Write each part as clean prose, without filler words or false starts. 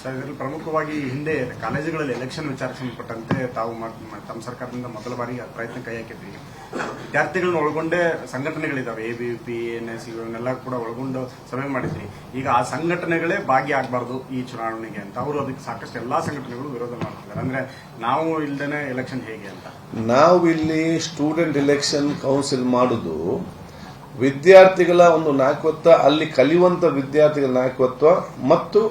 Sir, ಇದರಲ್ಲಿ ಪ್ರಮುಖವಾಗಿ ಹಿಂದೆ ಕಾಲೇಜುಗಳಲ್ಲಿ ಎಲೆಕ್ಷನ್ ವಿಚಾರಕ್ಕೆ ಸಂಬಂಧಪಟ್ಟಂತೆ ತಾವು ತಮ್ಮ ಸರ್ಕಾರದಿಂದ ಮೊದಲ ಬಾರಿ ಪ್ರಯತ್ನ ಕೈ ಹಾಕಿದ್ರಿ. ವಿದ್ಯಾರ್ಥಿಗಳನ್ನ ಒಳಗೊಂಡೇ ಸಂಘಟನೆಗಳಿದಾವೆ, ABVP, NS ಇವನ್ನೆಲ್ಲ ಕೂಡ ಒಳಗೊಂಡು ಸಭೆ ಮಾಡಿದ್ರಿ. ಈಗ ಆ ಸಂಘಟನೆಗಳೇ ಭಾಗಿಯಾಗಬಾರ್ದು ಈ ಚುನಾವಣೆಗೆ ಅಂತ ಅವರು ಅದಕ್ಕೆ ಸಾಕಷ್ಟು ಎಲ್ಲಾ ಸಂಘಟನೆಗಳು ವಿರೋಧ ಮಾಡ್ತಿದ್ದಾರೆ. ಅಂದ್ರೆ ನಾವು ಇಲ್ದೇನೆ ಎಲೆಕ್ಷನ್ ಹೇಗೆ ಅಂತ. ನಾವು ಇಲ್ಲಿ ಸ್ಟೂಡೆಂಟ್ ಎಲೆಕ್ಷನ್ ಕೌನ್ಸಿಲ್ ಮಾಡುದು ವಿದ್ಯಾರ್ಥಿಗಳ ಒಂದು ನಾಯಕತ್ವ, ಅಲ್ಲಿ ಕಲಿಯುವಂತ ವಿದ್ಯಾರ್ಥಿಗಳ ನಾಯಕತ್ವ ಮತ್ತು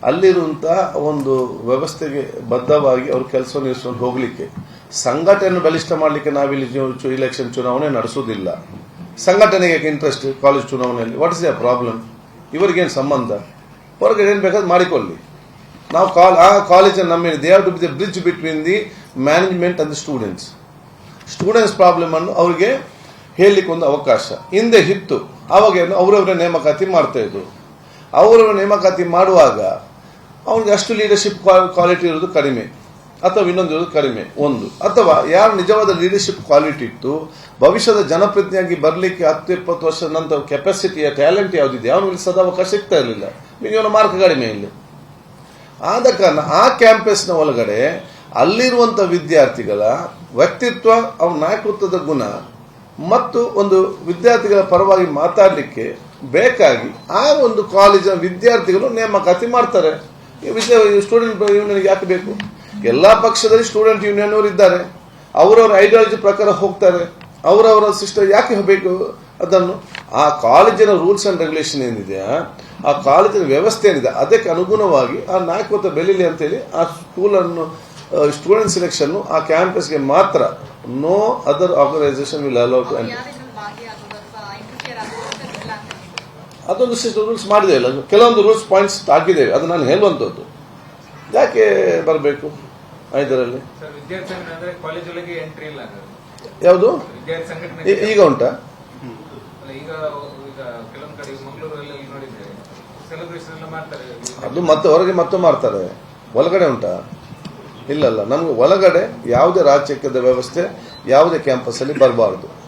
ಅಲ್ಲಿರುವಂತಹ ಒಂದು ವ್ಯವಸ್ಥೆಗೆ ಬದ್ಧವಾಗಿ ಅವರು ಕೆಲಸ ನಿರ್ವಹಿಸಿಕೊಂಡು ಹೋಗ್ಲಿಕ್ಕೆ, ಸಂಘಟನೆಯನ್ನು ಬಲಿಷ್ಠ ಮಾಡಲಿಕ್ಕೆ ನಾವಿಲ್ಲಿ ಇಲೆಕ್ಷನ್ ಚುನಾವಣೆ ನಡೆಸುವುದಿಲ್ಲ. ಸಂಘಟನೆಗೆ ಇಂಟ್ರೆಸ್ಟ್ ಕಾಲೇಜ್ ಚುನಾವಣೆಯಲ್ಲಿ, ವಾಟ್ ಇಸ್ ದ ಪ್ರಾಬ್ಲಮ್? ಇವರಿಗೇನು ಸಂಬಂಧ? ಹೊರಗಡೆ ಏನ್ ಬೇಕಾದ್ರೆ ಮಾಡಿಕೊಳ್ಳಿ. ನಾವು ಆ ಕಾಲೇಜ್ ನಮ್ಮ they have to be the bridge between the management and the students problem ಅನ್ನು ಅವರಿಗೆ ಹೇಳಲಿಕ್ಕೆ ಒಂದು ಅವಕಾಶ ಹಿಂದೆ ಇತ್ತು. ಅವಾಗ ಅವರವರ ನೇಮಕಾತಿ ಮಾಡ್ತಾ ಇದ್ರು. ಅವರವರ ನೇಮಕಾತಿ ಮಾಡುವಾಗ ಅವ್ರಿಗೆ ಅಷ್ಟು ಲೀಡರ್ಶಿಪ್ ಕ್ವಾಲಿಟಿ ಇರೋದು ಕಡಿಮೆ, ಅಥವಾ ಇನ್ನೊಂದು ಇರೋದು ಕಡಿಮೆ ಒಂದು, ಅಥವಾ ಯಾರು ನಿಜವಾದ ಲೀಡರ್ಶಿಪ್ ಕ್ವಾಲಿಟಿ ಇತ್ತು, ಭವಿಷ್ಯದ ಜನಪ್ರತಿನಿಧಿಯಾಗಿ ಬರಲಿಕ್ಕೆ 10-20 ವರ್ಷದ ನಂತರ ಕೆಪಾಸಿಟಿಯ ಟ್ಯಾಲೆಂಟ್ ಯಾವುದಿದೆ ಅವನಿಗೆ ಸದಾವಕಾಶ ಸಿಗ್ತಾ ಇರಲಿಲ್ಲ. ಇವನ ಮಾರ್ಕ್ ಕಡಿಮೆ ಇಲ್ಲಿ. ಆದ ಕಾರಣ ಆ ಕ್ಯಾಂಪಸ್ನ ಒಳಗಡೆ ಅಲ್ಲಿರುವಂತಹ ವಿದ್ಯಾರ್ಥಿಗಳ ವ್ಯಕ್ತಿತ್ವ, ಅವನ ನಾಯಕತ್ವದ ಗುಣ ಮತ್ತು ಒಂದು ವಿದ್ಯಾರ್ಥಿಗಳ ಪರವಾಗಿ ಮಾತಾಡಲಿಕ್ಕೆ ಬೇಕಾಗಿ ಆ ಒಂದು ಕಾಲೇಜಿನ ವಿದ್ಯಾರ್ಥಿಗಳು ನೇಮಕಾತಿ ಮಾಡ್ತಾರೆ. ಸ್ಟೂಡೆಂಟ್ ಯೂನಿಯನ್ ಯಾಕೆ ಬೇಕು? ಎಲ್ಲಾ ಪಕ್ಷದಲ್ಲಿ ಸ್ಟೂಡೆಂಟ್ ಯೂನಿಯನ್ ಅವರು ಇದ್ದಾರೆ, ಅವರವರ ಐಡಿಯಾಲಜಿ ಪ್ರಕಾರ ಹೋಗ್ತಾರೆ. ಅವರವರ ಸಿಸ್ಟಮ್ ಯಾಕೆ ಬೇಕು ಅದನ್ನು? ಆ ಕಾಲೇಜಿನ ರೂಲ್ಸ್ ಅಂಡ್ ರೆಗ್ಯುಲೇಷನ್ ಏನಿದೆ, ಆ ಕಾಲೇಜಿನ ವ್ಯವಸ್ಥೆ ಏನಿದೆ, ಅದಕ್ಕೆ ಅನುಗುಣವಾಗಿ ಆ ನಾಯಕತ್ವ ಬೆಳೀಲಿ ಅಂತೇಳಿ ಆ ಸ್ಕೂಲನ್ನು ಸ್ಟೂಡೆಂಟ್ ಸೆಲೆಕ್ಷನ್ ಆ ಕ್ಯಾಂಪಸ್ಗೆ ಮಾತ್ರ. No other organisation will allow to enter. ಅದೊಂದು ರೂಲ್ಸ್ ಮಾಡಿದೆ ಇಲ್ಲ, ಕೆಲವೊಂದು ರೂಲ್ಸ್ ಪಾಯಿಂಟ್ಸ್ ಹಾಕಿದ್ದೇವೆ, ಅದು ನಾನು ಹೇಳುವಂಥದ್ದು. ಯಾಕೆ ಬರಬೇಕು ಇದರಲ್ಲಿ? ಯಾವುದು ಈಗ ಉಂಟಾ? ಅದು ಮತ್ತೆ ಹೊರಗೆ ಮತ್ತೆ ಮಾಡ್ತಾರೆ, ಒಳಗಡೆ ಉಂಟಾ? ಇಲ್ಲಲ್ಲ, ನಮ್ಗೆ ಒಳಗಡೆ ಯಾವುದೇ ರಾಜಕೀಯದ ವ್ಯವಸ್ಥೆ ಯಾವುದೇ ಕ್ಯಾಂಪಸ್ ಅಲ್ಲಿ ಬರಬಾರದು.